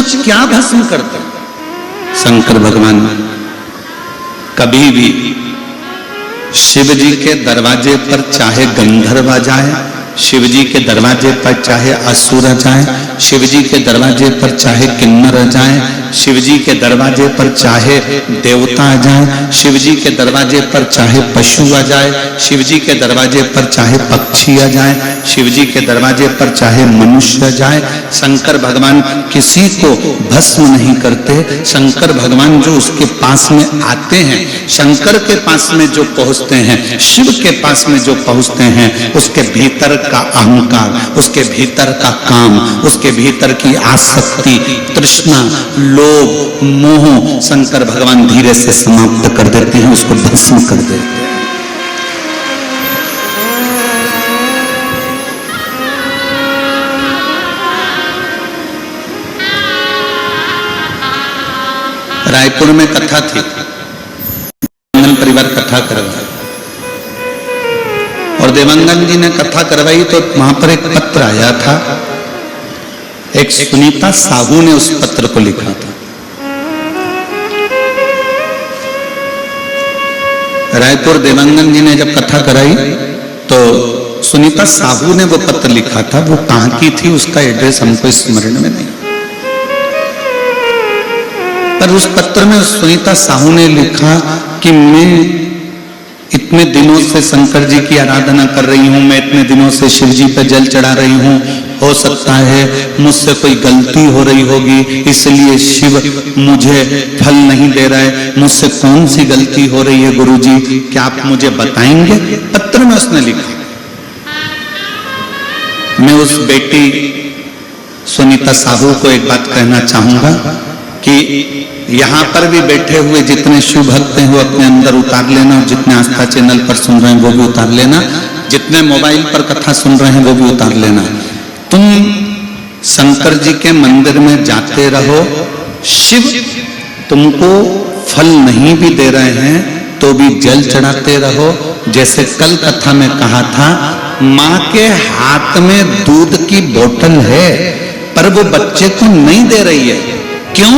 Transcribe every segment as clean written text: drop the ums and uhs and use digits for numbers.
क्या भस्म करते? शंकर भगवान कभी भी शिव जी के दरवाजे पर चाहे गंधर्व आ जाए, शिव जी के दरवाजे पर चाहे असुर आ जाए, शिव जी के दरवाजे पर चाहे किन्नर आ जाए, शिव जी के दरवाजे पर चाहे देवता आ जाए, शिव जी के दरवाजे पर चाहे पशु आ जाए, शिव जी के दरवाजे पर चाहे पक्षी आ जाए, शिव जी के दरवाजे पर चाहे मनुष्य आ जाए, शंकर भगवान किसी को भस्म नहीं करते। शंकर भगवान जो उसके पास में आते हैं, शंकर के पास में जो पहुंचते हैं, शिव के पास में जो पहुंचते हैं, उसके भीतर का अहंकार, उसके भीतर का काम, उसके भीतर की आसक्ति, तृष्णा, लोभ, मोह शंकर भगवान धीरे से समाप्त कर देते हैं, उसको भस्म कर देते हैं। रायपुर में कथा थी, परिवार कथा करवाई और देवांगन जी ने कथा करवाई तो वहां पर एक पत्र आया था। एक सुनीता साहू ने उस पत्र को लिखा था। रायपुर देवांगन जी ने जब कथा कराई तो सुनीता साहू ने वो पत्र लिखा था। वो कहां की थी उसका एड्रेस हमको स्मरण में नहीं, पर उस पत्र में सुनीता साहू ने लिखा कि मैं इतने दिनों से शंकर जी की आराधना कर रही हूं, मैं इतने दिनों से शिव जी पे जल चढ़ा रही हूं, हो सकता है मुझसे कोई गलती हो रही होगी, इसलिए शिव मुझे फल नहीं दे रहा है। मुझसे कौन सी गलती हो रही है गुरुजी, क्या आप मुझे बताएंगे? पत्र में उसने लिखा। मैं उस बेटी सुनीता साहू को एक बात कहना चाहूंगा कि यहाँ पर भी बैठे हुए जितने शिव भक्त हैं वो अपने अंदर उतार लेना, और जितने आस्था चैनल पर सुन रहे हैं वो भी उतार लेना, जितने मोबाइल पर कथा सुन रहे हैं वो भी उतार लेना। तुम शंकर जी के मंदिर में जाते रहो, शिव तुमको फल नहीं भी दे रहे हैं तो भी जल चढ़ाते रहो। जैसे कल कथा में कहा था, माँ के हाथ में दूध की बोतल है पर वो बच्चे को नहीं दे रही है। क्यों?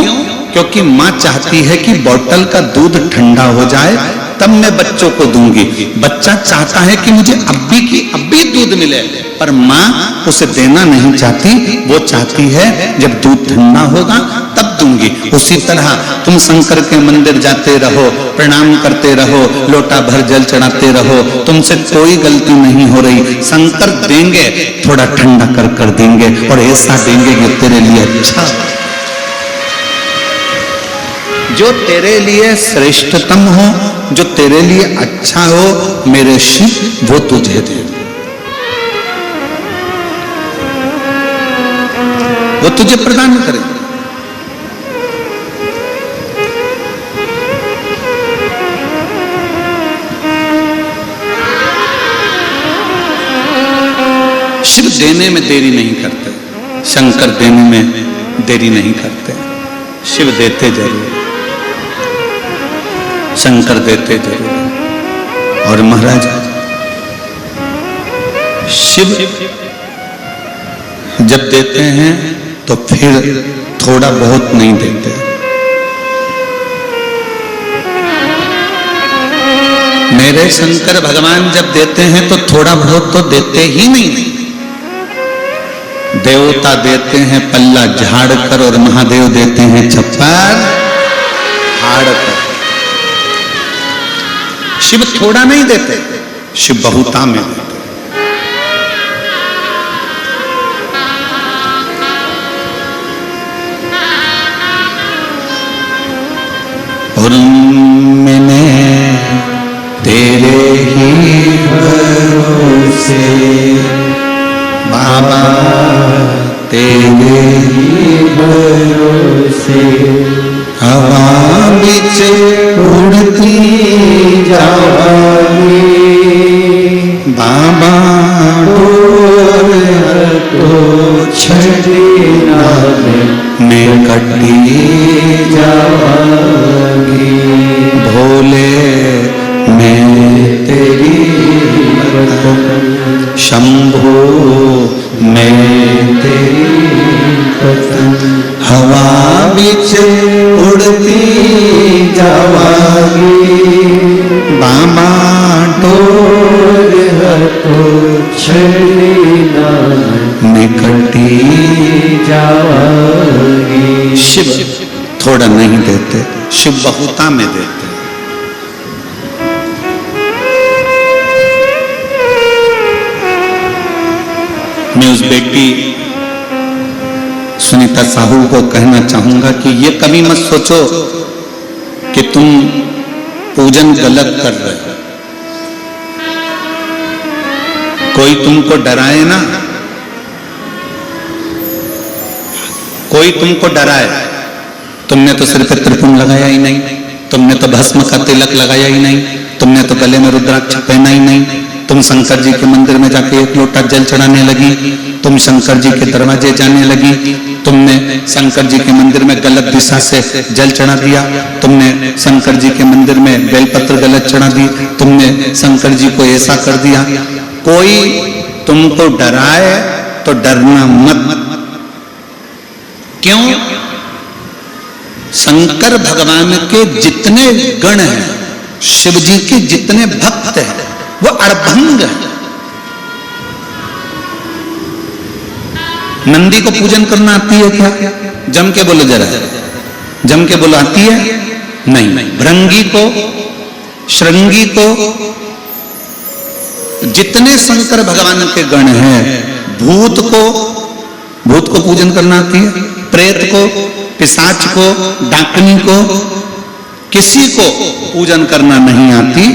क्योंकि माँ चाहती है कि बोतल का दूध ठंडा हो जाए तब मैं बच्चों को दूंगी। बच्चा चाहता है कि मुझे अभी दूध मिले, पर माँ उसे देना नहीं चाहती, वो चाहती है जब दूध ठंडा होगा तब दूंगी। उसी तरह तुम शंकर के मंदिर जाते रहो, प्रणाम करते रहो, लोटा भर जल चढ़ाते रहो, तुमसे कोई गलती नहीं हो रही। शंकर देंगे, थोड़ा ठंडा कर देंगे और ऐसा देंगे कि तेरे लिए अच्छा, जो तेरे लिए श्रेष्ठतम हो, जो तेरे लिए अच्छा हो, मेरे शिव वो तुझे दे, वो तुझे प्रदान करे। शिव देने में देरी नहीं करते, शंकर देने में देरी नहीं करते। शिव देते जरूर, शंकर देते जरूर। और महाराज शिव जब देते हैं तो फिर थोड़ा बहुत नहीं देते। मेरे शंकर भगवान जब देते हैं तो थोड़ा बहुत तो देते ही नहीं। देवता देते हैं पल्ला झाड़ कर और महादेव देते हैं छप्पर फाड़ कर। शिव थोड़ा नहीं देते, शिव बहुता में देते। और मैंने तेरे ही भरोसे बाबा, तेरे ही भरोसे हवा बिच उड़ती जावांगी बाबा, डोर तो छड़ीना में कटी जावांगी। भोले मैं तेरी पतन, शंभो मैं तेरी पतन, हवा बिच उड़ती जावागी, बामा डोर हथो छड़ी निकटी जावागी। शिव थोड़ा नहीं देते, शिव बहुता में देते। मैं उस बेटी सुनीता साहू को कहना चाहूंगा कि ये कभी मत सोचो कि तुम पूजन गलत कर रहे हो। कोई तुमको डराए ना, कोई तुमको डराए, तुमने तो सिर पे त्रिपुण लगाया ही नहीं, तुमने तो भस्म का तिलक लगाया ही नहीं, तुमने तो गले में रुद्राक्ष पहना ही नहीं, तुम शंकर जी के मंदिर में जाके एक लोटा जल चढ़ाने लगी, तुम शंकर जी के दरवाजे जाने लगी, तुमने शंकर जी के मंदिर में गलत दिशा से जल चढ़ा दिया, तुमने शंकर जी के मंदिर में बेलपत्र गलत चढ़ा दी, तुमने शंकर जी को ऐसा कर दिया। कोई तुमको डराए तो डरना मत। क्यों? शंकर भगवान के जितने गण हैं, शिव जी के जितने भक्त हैं, वो अड़भंग है। नंदी को पूजन करना आती है क्या? जम के बोलो जरा, जम के बोलो आती है? नहीं। भृंगी को, श्रृंगी को, जितने शंकर भगवान के गण हैं, भूत को पूजन करना आती है, प्रेत को, पिशाच को, डाकनी को, किसी को पूजन करना नहीं आती,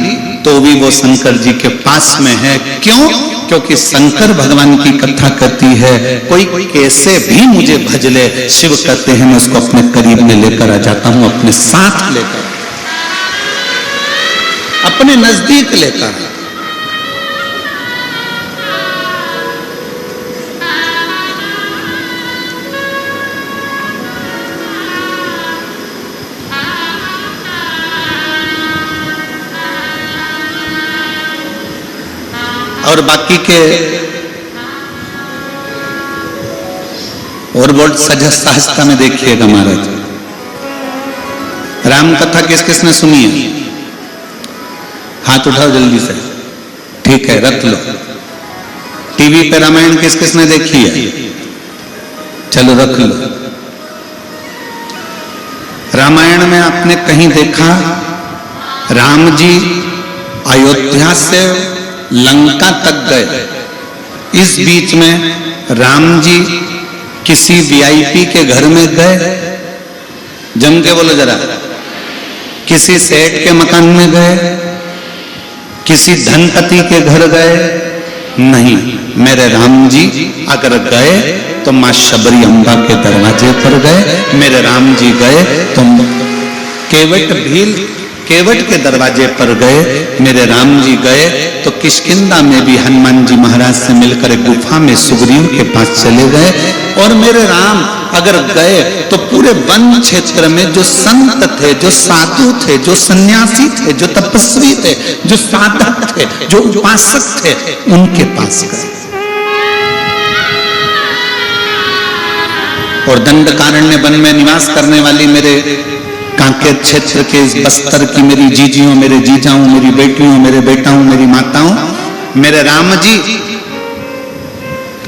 तो भी वो शंकर जी के पास में है। क्यों? क्योंकि शंकर भगवान की कथा कहती है, कोई कैसे भी मुझे भज ले, शिव कहते हैं मैं उसको अपने करीब में लेकर आ जाता हूं, अपने साथ लेकर, अपने नजदीक लेकर। और बाकी के और बहुत सहजता में देखिएगा महाराज, राम कथा किस किसने सुनी है? हाथ उठाओ जल्दी से। ठीक है, रख लो। टीवी पे रामायण किस किसने देखी है? चलो रख लो। रामायण में आपने कहीं देखा राम जी अयोध्या से लंका तक गए, इस बीच में राम जी किसी वीआईपी के घर में गए? जम के बोलो जरा। किसी सेठ के मकान में गए? किसी धनपति के घर गए? नहीं। मेरे राम जी अगर गए तो मां शबरी अम्बा के दरवाजे पर गए। मेरे राम जी गए तो केवट के दरवाजे पर गए। मेरे राम जी गए तो किष्किंधा में भी हनुमान जी महाराज से मिलकर एक गुफा में सुग्रीव के पास चले गए। और मेरे राम अगर गए तो पूरे वन क्षेत्र में जो संत थे, जो साधु थे, जो सन्यासी थे, जो तपस्वी थे, जो साधक थे, जो उपासक थे, उनके पास गए। और दंडकारण्य वन में निवास करने वाली मेरे कांकेर क्षेत्र के इस बस्तर की मेरी जीजियों, मेरे जीजाओं, मेरी बेटियों, मेरे बेटाओं, मेरी माताओं, मेरे राम जी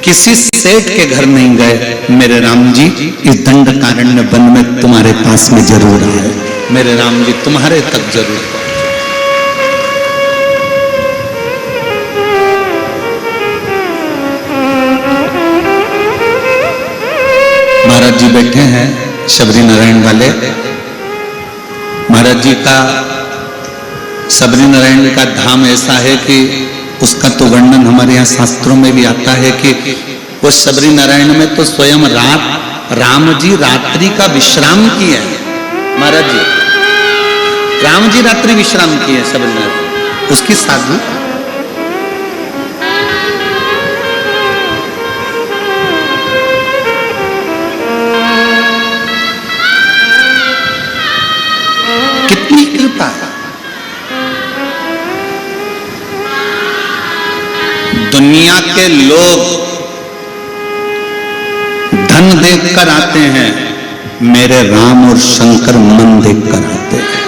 किसी सेठ के घर नहीं गए। मेरे राम जी इस दंडकारण्य वन में तुम्हारे पास में जरूर आए। मेरे राम जी तुम्हारे तक जरूर। महाराज जी बैठे हैं शबरी नारायण वाले। महाराज जी का शबरी नारायण का धाम ऐसा है कि उसका तो वर्णन हमारे यहाँ शास्त्रों में भी आता है कि वो शबरी नारायण में तो स्वयं राम जी रात्रि का विश्राम किए हैं। महाराज जी राम जी रात्रि विश्राम किए शबरी नारायण, उसकी साधु कितनी कृपा है। दुनिया के लोग धन देखकर आते हैं, मेरे राम और शंकर मन देख कर आते हैं।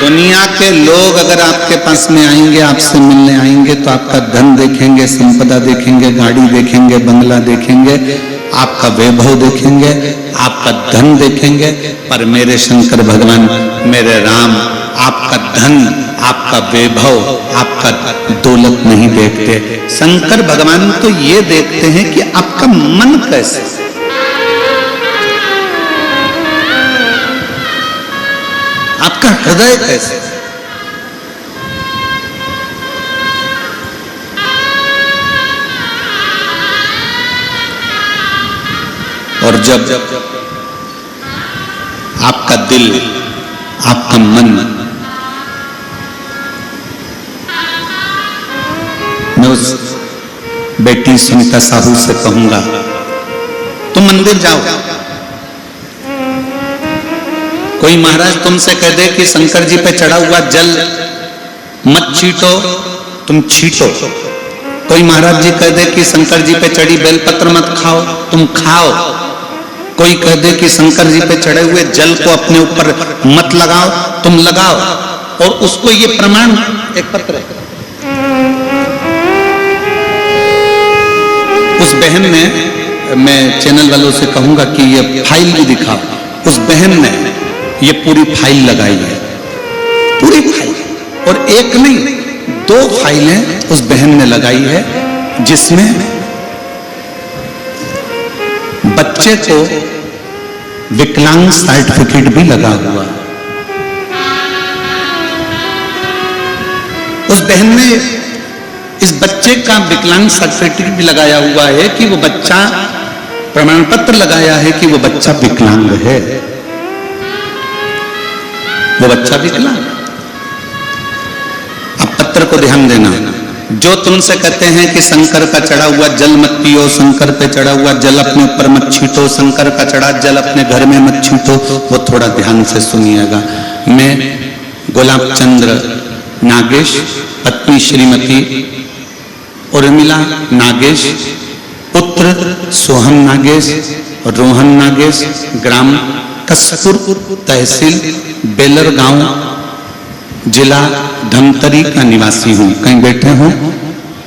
दुनिया के लोग अगर आपके पास में आएंगे, आपसे मिलने आएंगे, तो आपका धन देखेंगे, संपदा देखेंगे, गाड़ी देखेंगे, बंगला देखेंगे, आपका वैभव देखेंगे, आपका धन देखेंगे, पर मेरे शंकर भगवान, मेरे राम आपका धन, आपका वैभव, आपका दौलत नहीं देखते। शंकर भगवान तो ये देखते हैं कि आपका मन कैसे, आपका हृदय कैसे। और जब आपका दिल, आपका मन, मैं उस बेटी सुनीता साहू से कहूंगा, तुम मंदिर जाओ। कोई महाराज तुमसे कह दे कि शंकर जी पे चढ़ा हुआ जल मत छीटो, तुम छीटो। कोई महाराज जी कह दे कि शंकर जी पे चढ़ी बेलपत्र मत खाओ, तुम खाओ। कोई कह दे कि शंकर जी पे चढ़े हुए जल को अपने ऊपर मत लगाओ, तुम लगाओ। और उसको ये प्रमाण, एक पत्र है, उस बहन ने, मैं चैनल वालों से कहूंगा कि ये फाइल भी दिखाओ। उस बहन ने ये पूरी फाइल लगाई है, पूरी फाइल, और एक नहीं 2 फाइलें उस बहन ने लगाई है, जिसमें बच्चे को विकलांग सर्टिफिकेट भी लगा हुआ। उस बहन ने इस बच्चे का विकलांग सर्टिफिकेट भी लगाया हुआ है कि वो बच्चा, प्रमाण पत्र लगाया है कि वो बच्चा विकलांग है, वो बच्चा विकलांग। अब पत्र को ध्यान देना, जो तुमसे कहते हैं कि शंकर का चढ़ा हुआ जल मत पियो, शंकर पे चढ़ा हुआ जल अपने ऊपर मत छीटो, शंकर का चढ़ा जल अपने घर में मत छीटो, वो थोड़ा ध्यान से सुनिएगा। मैं गुलाब चंद्र नागेश, पत्नी श्रीमती उर्मिला नागेश, पुत्र सोहम नागेश, रोहन नागेश, ग्राम कसपुर, तहसील बेलर गांव, जिला धमतरी का निवासी हूं। कहीं बैठे हो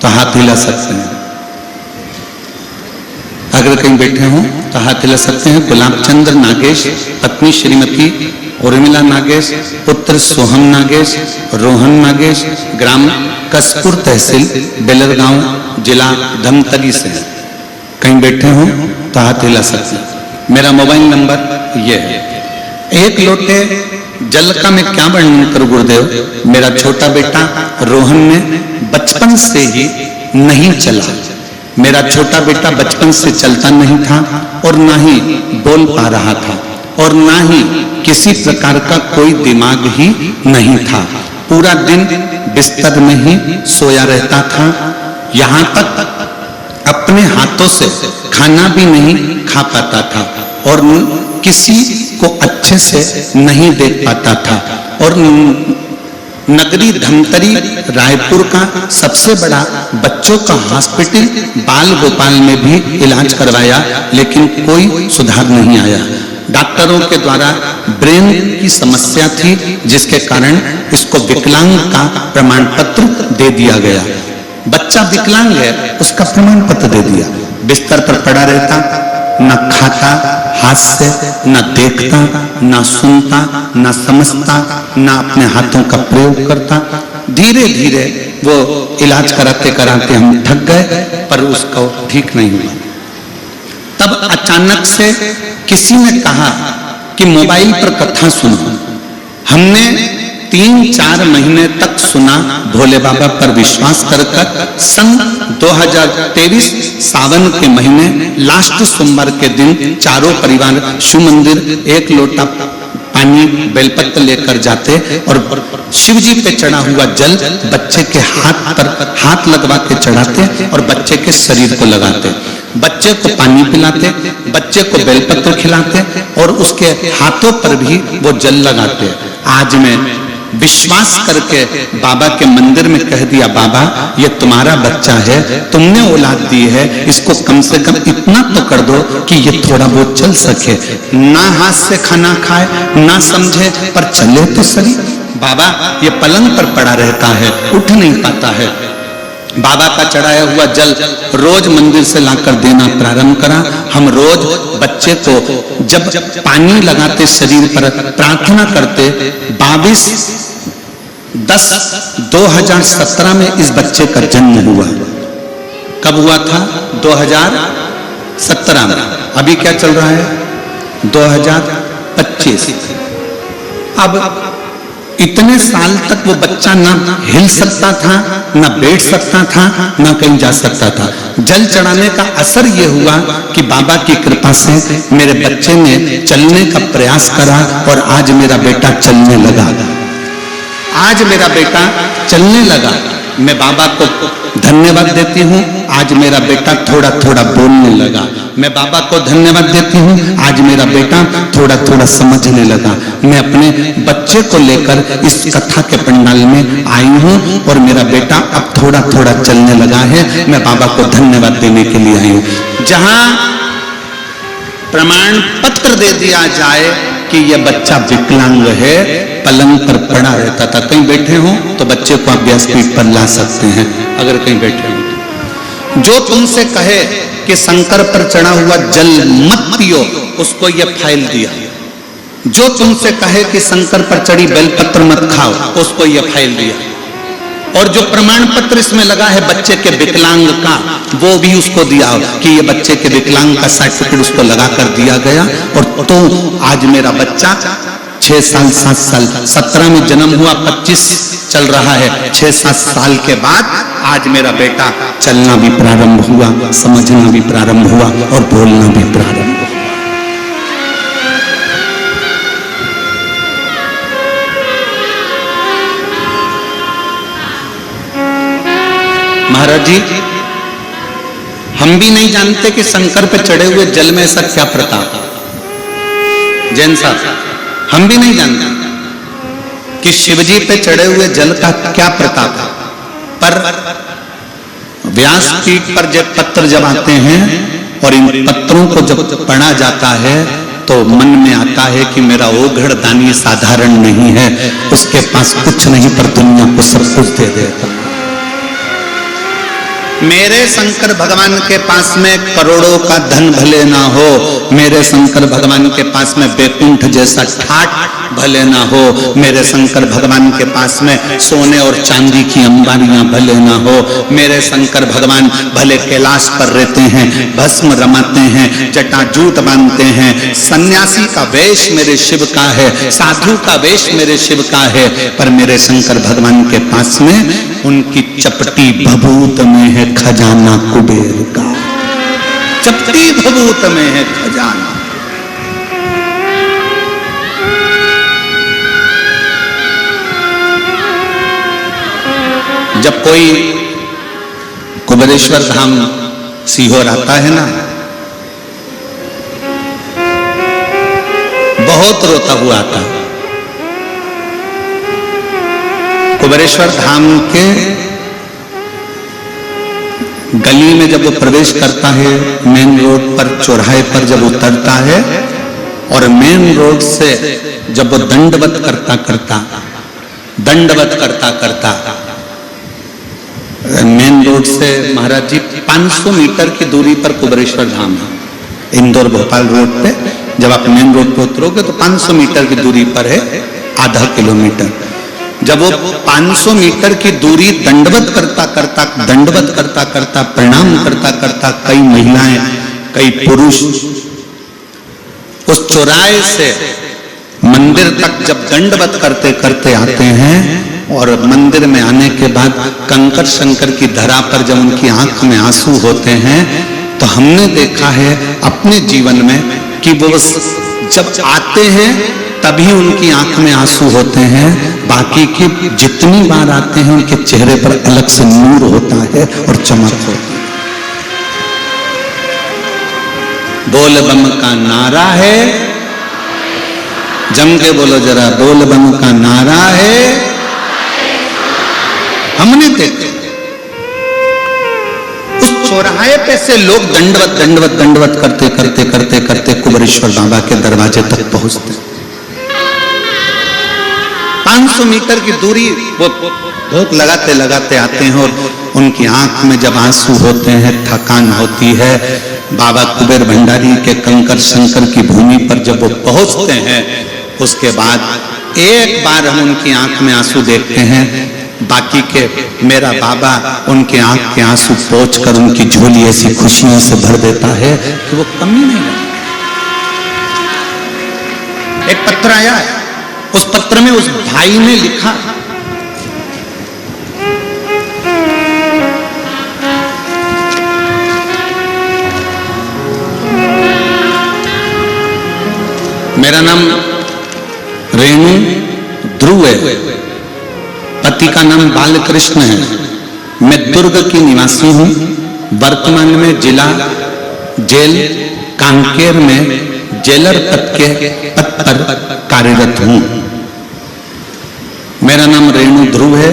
तो हाथ हिला सकते हैं, अगर कहीं बैठे हो तो हाथ हिला सकते हैं। गुलाब चंद्र नागेश, पत्नी श्रीमती उर्मिला नागेश, पुत्र सोहम नागेश, रोहन नागेश, ग्राम कसपुर, तहसील बेलर गांव, जिला धमतरी से। कहीं बैठे हो तो हाथ हिला सकते हैं। मेरा मोबाइल नंबर ये है। एक लोटे जल का मैं क्या वर्णन करूं गुरुदेव। मेरा छोटा बेटा रोहन ने बचपन से ही नहीं चला। मेरा छोटा बेटा बचपन से चलता नहीं था और ना ही बोल पा रहा था और ना ही किसी प्रकार का कोई दिमाग ही नहीं था। पूरा दिन बिस्तर में ही सोया रहता था। यहाँ तक अपने हाथों से खाना भी नहीं खा पाता था और किसी को अच्छे से नहीं देख पाता था। और नगरी धमतरी रायपुर का सबसे बड़ा बच्चों का हॉस्पिटल बाल गोपाल में भी इलाज करवाया, लेकिन कोई सुधार नहीं आया। डॉक्टरों के द्वारा ब्रेन की समस्या थी, जिसके कारण इसको विकलांग का प्रमाण पत्र दे दिया गया। बच्चा विकलांग है, उसका प्रमाण पत्र दे दिया। बिस्तर पर पड़ा रहता, न खाता हाथ से, न देखता, न सुनता, न समझता, न अपने हाथों का प्रयोग करता। धीरे धीरे वो इलाज कराते कराते हम थक गए, पर उसको ठीक नहीं हुआ। तब अचानक से किसी ने कहा कि मोबाइल पर कथा सुनो। हमने 3-4 महीने तक सुना, भोले बाबा पर विश्वास कर सन 2023 सावन के महीने लास्ट सोमवार के दिन चारों परिवार शिव मंदिर एक लोटा पानी बेलपत्र लेकर जाते और शिव जी पे चढ़ा हुआ जल बच्चे के हाथ पर हाथ लगवा के चढ़ाते और बच्चे के शरीर को लगाते। बच्चे को पानी पिलाते, बच्चे को बेलपत्र खिलाते और उसके हाथों पर भी वो जल लगाते। आज मैं विश्वास करके बाबा के मंदिर में कह दिया, बाबा ये तुम्हारा बच्चा है, तुमने औलाद दी है, इसको कम से कम इतना तो कर दो कि ये थोड़ा बहुत चल सके। ना हाथ से खाना खाए, ना समझे, पर चले तो सही। बाबा ये पलंग पर पड़ा रहता है, उठ नहीं पाता है। बाबा का चढ़ाया हुआ जल रोज मंदिर से लाकर देना प्रारंभ करा। हम रोज बच्चे को जब पानी लगाते शरीर पर, प्रार्थना करते। 22/10/2017 में इस बच्चे का जन्म हुआ। कब हुआ था? 2017 में। अभी क्या चल रहा है? 2025। अब इतने साल तक वो बच्चा ना हिल सकता था, ना बैठ सकता था, ना कहीं जा सकता था। जल चढ़ाने का असर ये हुआ कि बाबा की कृपा से मेरे बच्चे ने चलने का प्रयास करा और आज मेरा बेटा चलने लगा। आज मेरा बेटा चलने लगा। मैं बाबा को धन्यवाद देती हूँ, आज मेरा बेटा थोड़ा थोड़ा बोलने लगा। मैं बाबा को धन्यवाद देती हूँ, आज मेरा बेटा थोड़ा थोड़ा समझने लगा। मैं अपने बच्चे को लेकर इस कथा के पंडाल में आई हूँ और मेरा बेटा अब थोड़ा थोड़ा चलने लगा है। मैं बाबा को धन्यवाद देने के लिए आई हूँ। जहां प्रमाण पत्र दे दिया जाए कि यह बच्चा विकलांग है, पलंग पर पड़ा रहता था। कहीं बैठे हो तो बच्चे को आप व्यासपीठ पर ला सकते हैं, अगर कहीं बैठे हो। जो तुमसे कहे कि शंकर पर चढ़ा हुआ जल मत पियो, उसको यह फाइल दिया। जो तुमसे कहे कि शंकर पर चढ़ी बेलपत्र मत खाओ, उसको यह फाइल दिया। और जो प्रमाण पत्र इसमें लगा है बच्चे के विकलांग का, वो भी उसको दिया कि ये बच्चे के विकलांग का सर्टिफिकेट उसको लगा कर दिया गया। और तो आज मेरा बच्चा 6 साल 7 साल 17 में जन्म हुआ, 25 चल रहा है। 6-7 साल के बाद आज मेरा बेटा चलना भी प्रारंभ हुआ, समझना भी प्रारंभ हुआ और बोलना भी प्रारंभ हुआ। महाराज जी, हम भी नहीं जानते कि शंकर पे चढ़े हुए जल में ऐसा क्या प्रताप। जैन साहब, हम भी नहीं जानते कि शिवजी पे चढ़े हुए जल का क्या प्रताप है। पर व्यासपीठ पर जब पत्र जब आते हैं और इन पत्रों को जब पढ़ा जाता है तो मन में आता है कि मेरा ओघड़ दानी साधारण नहीं है, उसके पास कुछ नहीं पर दुनिया को सब कुछ दे देता। मेरे शंकर भगवान के पास में करोड़ों का धन भले ना हो, मेरे शंकर भगवान के पास में बैकुंठ जैसा ठाट भले ना हो, मेरे शंकर भगवान के पास में सोने और चांदी की अंबारियां भले ना हो, मेरे शंकर भगवान भले कैलाश पर रहते हैं, भस्म रमाते हैं, जटाजूट बांधते हैं, सन्यासी का वेश मेरे शिव का है, साधु का वेश मेरे शिव का है, पर मेरे शंकर भगवान के पास में उनकी चपटी भभूत में है खजाना कुबेर का। चपटी भभूत में है खजाना। जब कोई कुबेरेश्वर धाम सीहोर आता है ना, बहुत रोता हुआ आता। कुबेरेश्वर धाम के गली में जब वो प्रवेश करता है, मेन रोड पर चौराहे पर जब उतरता है और मेन रोड से जब वो दंडवत करता मेन रोड से महाराज जी 500 मीटर की दूरी पर कुबेरेश्वर धाम है। इंदौर भोपाल रोड पे जब आप मेन रोड पे उतरोगे तो 500 मीटर की दूरी पर है, आधा किलोमीटर। जब वो 500 मीटर की दूरी दंडवत करता प्रणाम करता कई महिलाएं कई पुरुष उस चौराहे से मंदिर तक जब दंडवत करते आते हैं और मंदिर में आने के बाद कंकर शंकर की धरा पर जब उनकी आंख में आंसू होते हैं तो हमने देखा है अपने जीवन में कि वो जब आते हैं तभी उनकी आंख में आंसू होते हैं, बाकी की जितनी बार आते हैं उनके चेहरे पर अलग से नूर होता है और चमक होती है। बोल बम का नारा है, जम के बोलो जरा, बोल बम का नारा है। हमने देखे उस चौराहे पे से लोग दंडवत दंडवत दंडवत करते करते करते करते कुबेरेश्वर बाबा के दरवाजे तक पहुंचते। 500 मीटर की दूरी वो भोग लगाते लगाते आते हैं और उनकी आंख में जब आंसू होते हैं, थकान होती है, बाबा कुबेर भंडारी के कंकर शंकर की भूमि पर जब वो पहुंचते हैं, उसके बाद एक बार हम उनकी आंख में आंसू देखते हैं, बाकी के मेरा बाबा उनके आंख के आंसू पोंछ कर उनकी झोली ऐसी खुशियों से भर देता है कि वो कमी नहीं लगती। एक पत्र आया है, उस पत्र में उस भाई ने लिखा, मेरा नाम रेणु ध्रुव है, पति का नाम बालकृष्ण है, मैं दुर्ग की निवासी हूं, वर्तमान में जिला जेल कांकेर में जेलर पद पर कार्यरत हूं। मेरा नाम रेणु ध्रुव है,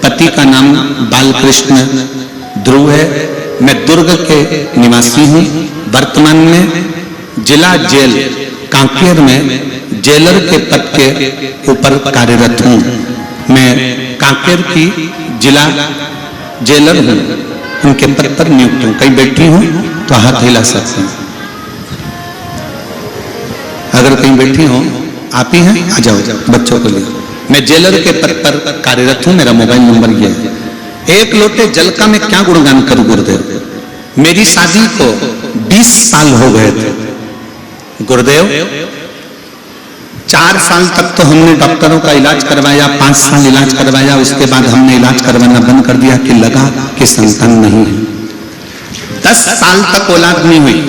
पति का नाम बालकृष्ण ध्रुव है, मैं दुर्ग के निवासी हूं, वर्तमान में जिला जेल कांकेर में जेलर के पद के ऊपर कार्यरत हूं। मैं कांकेर की जिला जेलर हूं, उनके पद पर नियुक्त हूं। कहीं बैठी हूं तो हाथ हिला सकते हैं, अगर कहीं बैठी हो आप ही हैं, आ जाओ बच्चों को लिए। मैं जेलर के पद पर कार्यरत हूं, मेरा मोबाइल नंबर ये है। एक लोटे जल का मैं क्या गुणगान करूं गुरुदेव, मेरी शादी को 20 साल हो गए थे गुरुदेव। 4 साल तक तो हमने डॉक्टरों का इलाज करवाया, 5 साल इलाज करवाया, उसके बाद हमने इलाज करवाना बंद कर दिया कि लगा कि संतान नहीं है। 10 साल तक औलाद नहीं हुई,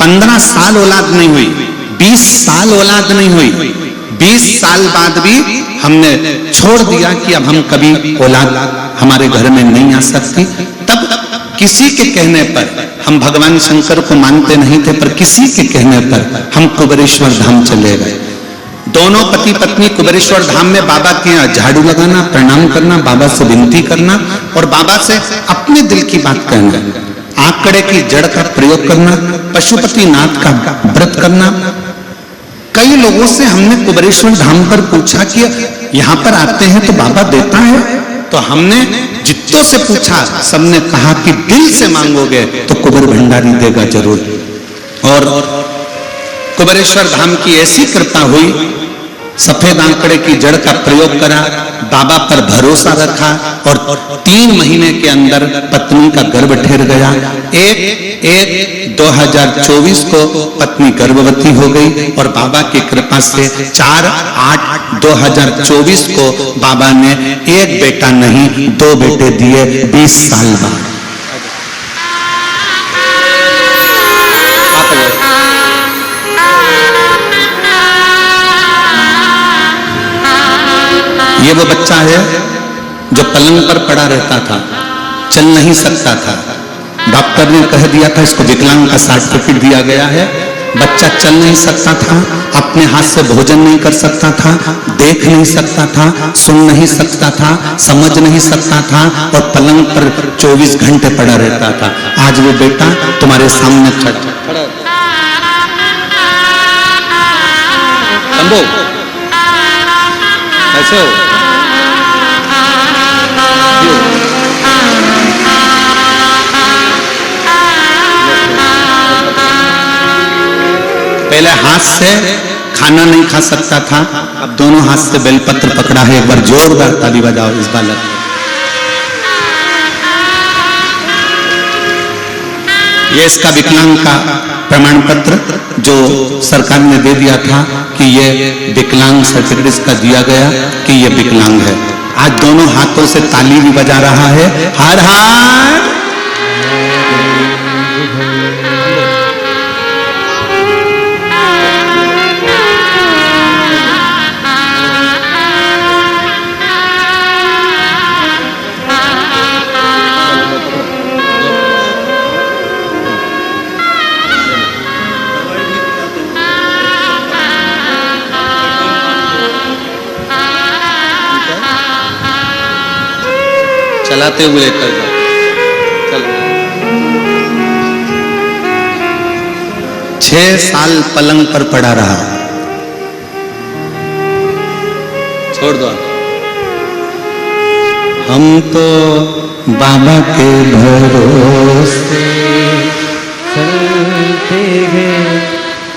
15 साल औलाद नहीं हुई, 20 साल औलाद नहीं हुई, 20 साल बाद भी हमने छोड़ दिया कि अब हम कभी औलाद हमारे घर में नहीं आ सकती। तब किसी के कहने पर, हम भगवान शंकर को मानते नहीं थे, पर किसी के कहने पर हम कुबेरेश्वर धाम चले गए। दोनों पति पत्नी कुबेरेश्वर धाम में बाबा के यहाँ झाड़ू लगाना, प्रणाम करना, बाबा से विनती करना और बाबा से अपने दिल की बात कहना, आंकड़े की जड़ का प्रयोग करना, पशुपति नाथ का व्रत करना। कई लोगों से हमने कुबेरेश्वर धाम पर पूछा कि यहाँ पर आते हैं तो बाबा देता है, तो हमने जितों से पूछा सबने कहा कि दिल से मांगोगे तो कुबेर भंडारी देगा जरूर। और कुबेरेश्वर धाम की ऐसी कृपा हुई, सफेद आंकड़े की जड़ का प्रयोग करा, बाबा पर भरोसा रखा और 3 महीने के अंदर पत्नी का गर्भ ठहर गया। 1/1/2024 को पत्नी गर्भवती हो गई और बाबा की कृपा से 4/8/2024 को बाबा ने एक बेटा नहीं 2 बेटे दिए 20 साल बाद। ये वो बच्चा है जो पलंग पर पड़ा रहता था, चल नहीं सकता था, डॉक्टर ने कह दिया था इसको विकलांग का सर्टिफिकेट दिया गया है। बच्चा चल नहीं सकता था, अपने हाथ से भोजन नहीं कर सकता था, देख नहीं सकता था, सुन नहीं सकता था, समझ नहीं सकता था और पलंग पर 24 घंटे पड़ा रहता था। आज वो बेटा तुम्हारे सामने खड़ा। ऐसे हो पहले हाथ से खाना नहीं खा सकता था, अब दोनों हाथ से बेलपत्र पकड़ा है। एक बार जोरदार ताली बजाओ इस बालक। ये इसका विकलांग का प्रमाण पत्र जो सरकार ने दे दिया था कि ये विकलांग सर्टिफिकेट इसका दिया गया कि ये विकलांग है। आज दोनों हाथों से ताली भी बजा रहा है। हर हर चलाते हुए लेकर जाओ। चलो 6 साल पलंग पर पड़ा रहा, छोड़ दो। हम तो बाबा के भरोसे चलते हैं,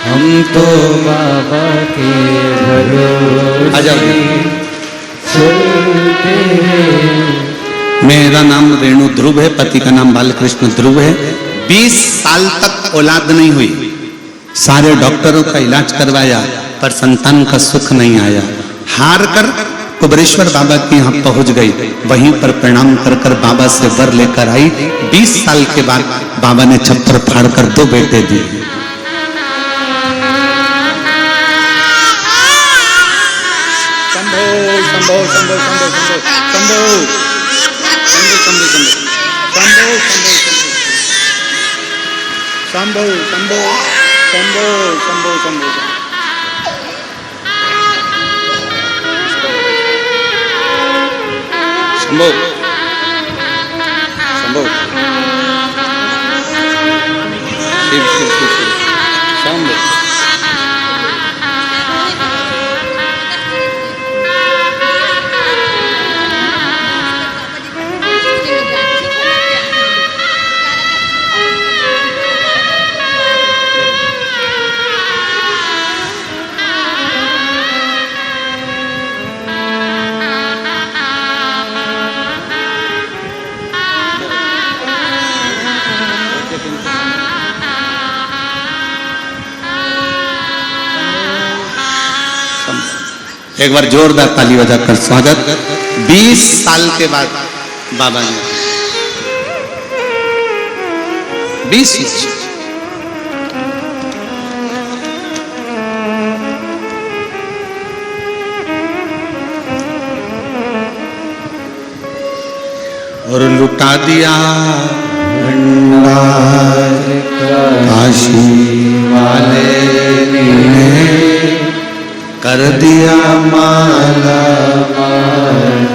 हम तो बाबा के भरोसे चलते हैं। मेरा नाम रेणु ध्रुव है, पति का नाम बालकृष्ण ध्रुव है। 20 साल तक औलाद नहीं हुई, सारे डॉक्टरों का इलाज करवाया पर संतान का सुख नहीं आया। हार कर कुबरेश्वर बाबा के यहाँ पहुंच गई, वहीं पर प्रणाम कर कर बाबा से वर लेकर आई। 20 साल के बाद बाबा ने छप्पर फाड़ कर 2 बेटे दिए। शंभो शंभो शंभो शंभो शंभो शंभो शंभो शंभो शंभो शंभो शंभो। शंभो शंभो शिव शिव शिव शिव शंभो। एक बार जोरदार ताली बजाकर स्वागत। 20 साल के बाद बाबा ने 20 और लुटा दिया भंडार काशी वाले ने, कर दिया माला माल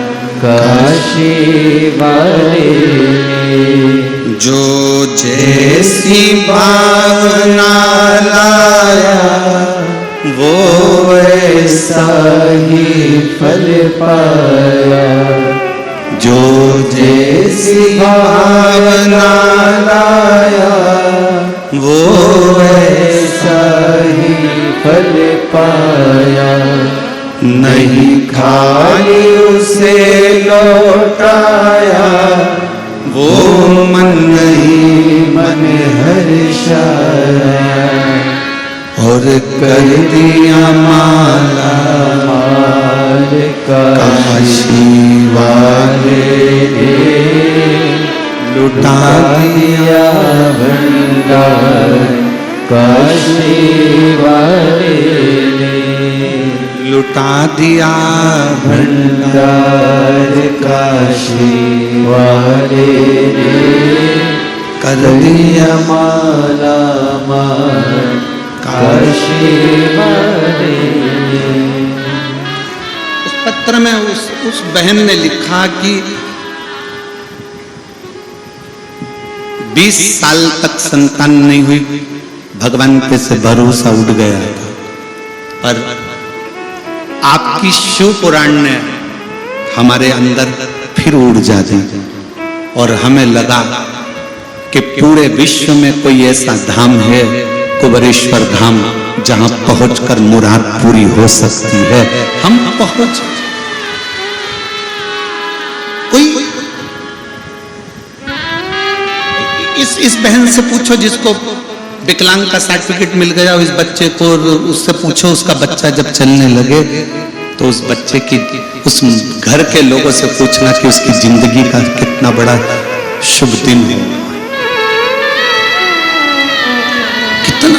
काशी वाले जो जैसी भावना लाया वो वैसा ही फल पाया। जो जैसी भावना लाया वो वैसा ही फल पाया। नहीं खाली उसे लौटाया वो मन नहीं मन हर्षाया। और कर दिया माला माल काशी वाले ने, लुटा दिया भंडार काशी वाले ने, लुटा दिया भंडार काशी वाले ने, कर दिया माला माल काशी वाले ने। उस पत्र में उस बहन ने लिखा कि 20 साल तक संतान नहीं हुई, भगवान पे से भरोसा उठ गया था, पर आपकी शिव पुराण ने हमारे अंदर फिर ऊर्जा दी और हमें लगा कि पूरे विश्व में कोई ऐसा धाम है, कुबरेश्वर धाम, जहां पहुंचकर मुराद पूरी हो सकती है। हम पहुंच कोई इस बहन से पूछो जिसको विकलांग का सर्टिफिकेट मिल गया, इस बच्चे को उससे पूछो, उसका बच्चा जब चलने लगे तो उस बच्चे की, उस घर के लोगों से पूछना कि उसकी जिंदगी का कितना बड़ा शुभ दिन है। कितना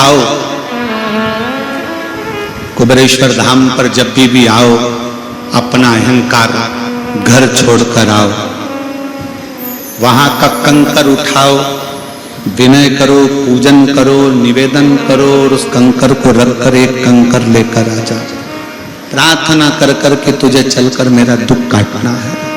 आओ कुबरेश्वर धाम पर जब भी आओ, अपना अहंकार घर छोड़कर आओ, वहां का कंकर उठाओ, विनय करो, पूजन करो, निवेदन करो और उस कंकर को रखकर एक कंकर लेकर आ जा। प्रार्थना कर कर के तुझे चलकर मेरा दुख काटना है।